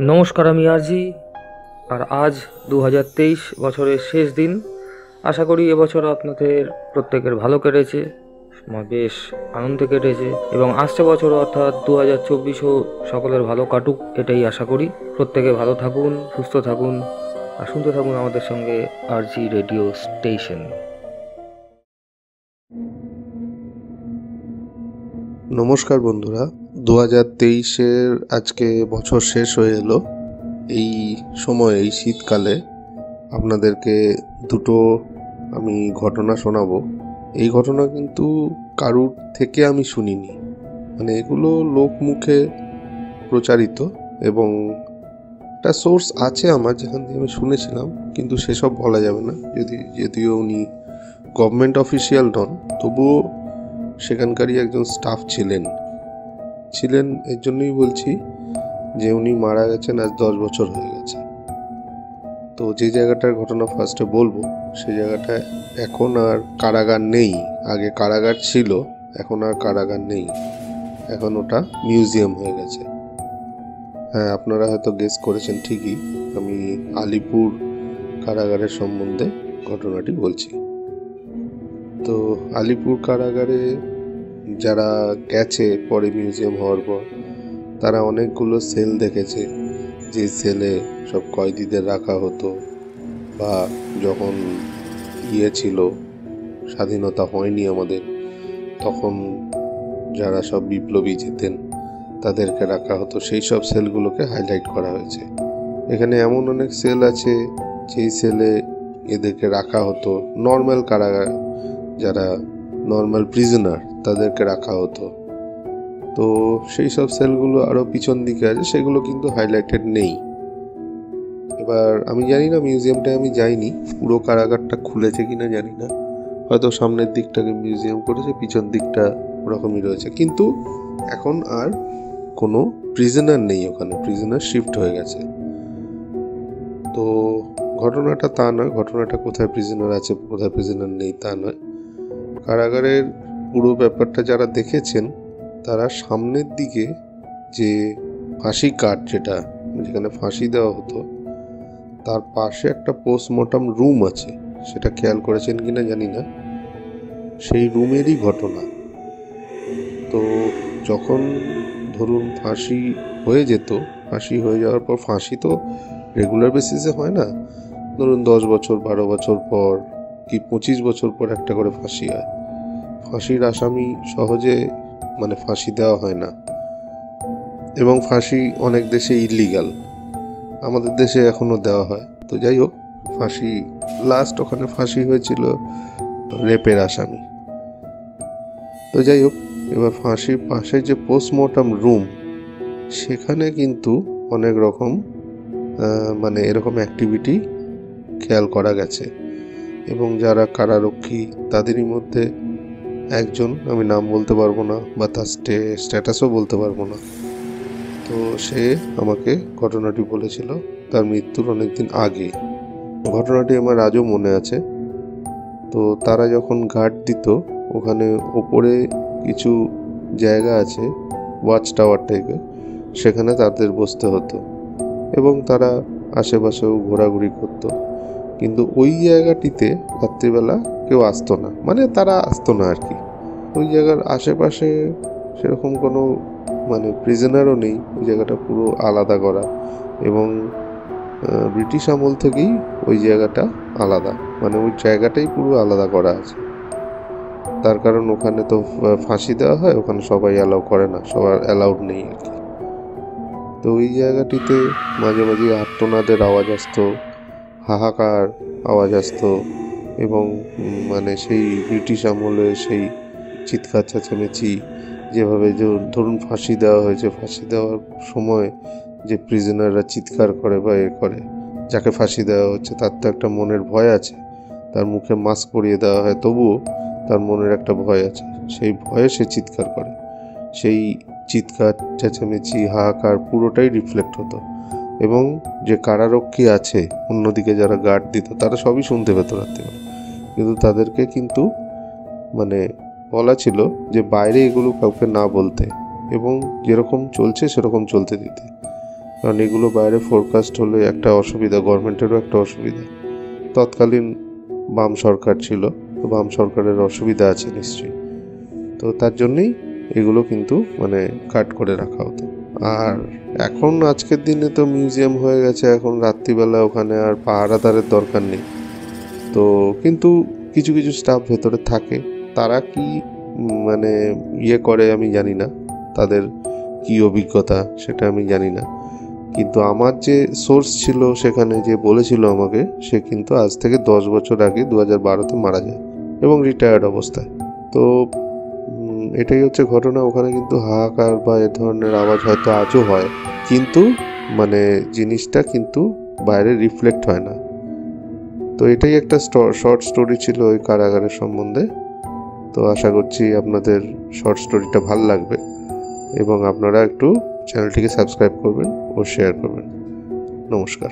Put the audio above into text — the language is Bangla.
নমস্কার, আমি আরজি। আর আজ 2023 বছরের শেষ দিন। আশা করি এবছর আপনাদের প্রত্যেকের ভালো কেটেছে, বেশ আনন্দে কেটেছে, এবং আসছে বছর অর্থাৎ 2024ও সকলের ভালো কাটুক, এটাই আশা করি। প্রত্যেকে ভালো থাকুন, সুস্থ থাকুন, আর শুনতে থাকুন আমাদের সঙ্গে আরজি রেডিও স্টেশন। নমস্কার বন্ধুরা, 2023-এর আজকে বছর শেষ হয়ে এলো। এই সময়, এই শীতকালে আপনাদেরকে দুটো আমি ঘটনা শোনাবো। এই ঘটনা কিন্তু কারুর থেকে আমি শুনিনি, মানে এগুলো লোক মুখে প্রচারিত, এবং একটা সোর্স আছে আমার যেখান থেকে আমি শুনেছিলাম, কিন্তু সেসব বলা যাবে না। যদিও উনি গভর্নমেন্ট অফিসিয়াল নন, তবুও সেখানকারই একজন স্টাফ ছিলেন। এর জন্যই বলছি যে উনি মারা গেছেন আজ 10 বছর হয়ে গেছে। তো যে জায়গাটার ঘটনা ফার্স্টে বলবো, সেই জায়গাটায় এখন আর কারাগার নেই। আগে কারাগার ছিল, এখন আর কারাগার নেই, এখন ওটা মিউজিয়াম হয়ে গেছে। হ্যাঁ, আপনারা হয়তো গেস করেছেন ঠিকই, আমি আলিপুর কারাগারের সম্বন্ধে ঘটনাটি বলছি। তো আলিপুর কারাগারে যারা গেছে পরে মিউজিয়াম হওয়ার পর, তারা অনেকগুলো সেল দেখেছে, যে সেলে সব কয়েদিদের রাখা হতো, বা যখন ছিল, স্বাধীনতা হয়নি আমাদের, তখন যারা সব বিপ্লবী যেতেন তাদেরকে রাখা হতো, সেই সব সেলগুলোকে হাইলাইট করা হয়েছে। এখানে এমন অনেক সেল আছে যেই সেলে এদেরকে রাখা হতো, নর্মাল কারাগার, যারা নর্মাল প্রিজনার তাদেরকে রাখা হতো। তো সেই সব সেলগুলো আরও পিছন দিকে আছে, সেগুলো কিন্তু হাইলাইটেড নেই। এবার আমি জানি না, মিউজিয়ামটায় আমি যাইনি, পুরো কারাগারটা খুলেছে কিনা জানি না, হয়তো সামনের দিকটাকে মিউজিয়াম করেছে, পিছন দিকটা ওরকমই রয়েছে। কিন্তু এখন আর কোনো প্রিজনার নেই ওখানে, প্রিজনার শিফট হয়ে গেছে। তো ঘটনাটা তা নয়, ঘটনাটা কোথায় প্রিজনার আছে কোথায় প্রিজনার নেই তা নয়। কারাগারের পুরো ব্যাপারটা যারা দেখেছেন, তারা সামনের দিকে যে ফাঁসি কাঠ, যেখানে ফাঁসি দেওয়া হতো, তার পাশে একটা পোস্টমর্টম রুম আছে, সেটা খেয়াল করেছেন কিনা জানি না, সেই রুমেরই ঘটনা। তো যখন ধরুন ফাঁসি হয়ে যেত, ফাঁসি হয়ে যাওয়ার পর, ফাঁসি তো রেগুলার বেসিসে হয় না, ধরুন 10 বছর 12 বছর পর কি 25 বছর পর একটা করে ফাঁসি হয়। ফাঁসির আসামি সহজে ফাঁসি দেওয়া হয় না, এবং ফাঁসি অনেক দেশে ইলিগাল, আমাদের দেশে এখনো দেওয়া হয়। তো যাই হোক, ফাঁসি লাস্ট ওখানে ফাঁসি হয়েছিল রেপের আসামি। তো যাই হোক, এবার ফাঁসির পাশে যে পোস্টমর্টম রুম, সেখানে কিন্তু অনেক রকম এরকম অ্যাক্টিভিটি খেয়াল করা গেছে, এবং যারা কারারক্ষী তাদেরই মধ্যে একজন, আমি নাম বলতে পারবো না বা তার স্ট্যাটাসও বলতে পারবো না, তো সে আমাকে ঘটনাটি বলেছিল তার মৃত্যুর অনেকদিন আগে। ঘটনাটি আমার আজও মনে আছে। তো তারা যখন গার্ড দিত, ওখানে ওপরে কিছু জায়গা আছে, ওয়াচ টাওয়ার টাইপের, সেখানে তাদের বসতে হতো, এবং তারা আশেপাশেও ঘোরাঘুরি করতো। কিন্তু ওই জায়গাটিতে রাত্রিবেলা কেউ আসতো না, তারা আসতো না আর কি। ওই জায়গার আশেপাশে সেরকম কোনো প্রিজনারও নেই, ওই জায়গাটা পুরো আলাদা করা, এবং ব্রিটিশ আমল থেকেই ওই জায়গাটা আলাদা, ওই জায়গাটাই পুরো আলাদা করা আছে। তার কারণ ওখানে তো ফাঁসি দেওয়া হয়, ওখানে সবাই অ্যালাউ করে না, সবার অ্যালাউড নেই আর কি। তো ওই জায়গাটিতে মাঝে মাঝে আর্তনাদের আওয়াজ আসতো, হাহাকার আওয়াজ আসতো, এবং সেই ব্রিটিশ আমলে সেই চিৎকার চেঁচামেচি, যেভাবে ধরুন ফাঁসি দেওয়া হয়েছে, ফাঁসি দেওয়ার সময় যে প্রিজনাররা চিৎকার করে বা করে, যাকে ফাঁসি দেওয়া হচ্ছে তার তো একটা মনের ভয় আছে, তার মুখে মাস্ক পরিয়ে দেওয়া হয়, তবুও তার মনের একটা ভয় আছে, সেই ভয়ে সে চিৎকার করে। সেই চিৎকার চেঁচামেচি হাহাকার পুরোটাই রিফ্লেক্ট হতো, এবং যে কারারক্ষী আছে অন্যদিকে যারা গার্ড দিত, তারা সবই শুনতে পেত রাত্রিবেলা, কিন্তু তাদেরকে কিন্তু বলা ছিল যে বাইরে এগুলো কাউকে না বলতে, এবং যেরকম চলছে সেরকম চলতে দিতে। কারণ এগুলো বাইরে ফোরকাস্ট হলে একটা অসুবিধা, গভর্নমেন্টেরও একটা অসুবিধা। তৎকালীন বাম সরকার ছিল, তো বাম সরকারের অসুবিধা আছে নিশ্চয়ই, তো তার জন্যই এগুলো কিন্তু মানে কাট করে রাখা হতো। আর এখন আজকের দিনে তো মিউজিয়াম হয়ে গেছে, এখন রাত্রিবেলা ওখানে আর পাহারাদারের দরকার নেই। তো কিন্তু কিছু কিছু স্টাফ ভেতরে থাকে, তারা কি মানে করে আমি জানি না, তাদের কি অভিজ্ঞতা সেটা আমি জানি না। কিন্তু আমার যে সোর্স ছিল সেখানে, যে বলেছিল আমাকে, সে কিন্তু আজ থেকে 10 বছর আগে 2012-তে মারা যায় এবং রিটায়ার্ড অবস্থায়। তো এটাই হচ্ছে ঘটনা। ওখানে কিন্তু হাহাকার বা এ ধরনের আওয়াজ হয়তো আজও হয়, কিন্তু মানে জিনিসটা কিন্তু বাইরে রিফ্লেক্ট হয় না। তো এটাই একটা শর্ট স্টোরি ছিল ওই কারাগারের সম্বন্ধে। তো আশা করছি আপনাদের শর্ট স্টোরিটা ভালো লাগবে এবং আপনারা একটু চ্যানেলটিকে সাবস্ক্রাইব করবেন ও শেয়ার করবেন। নমস্কার।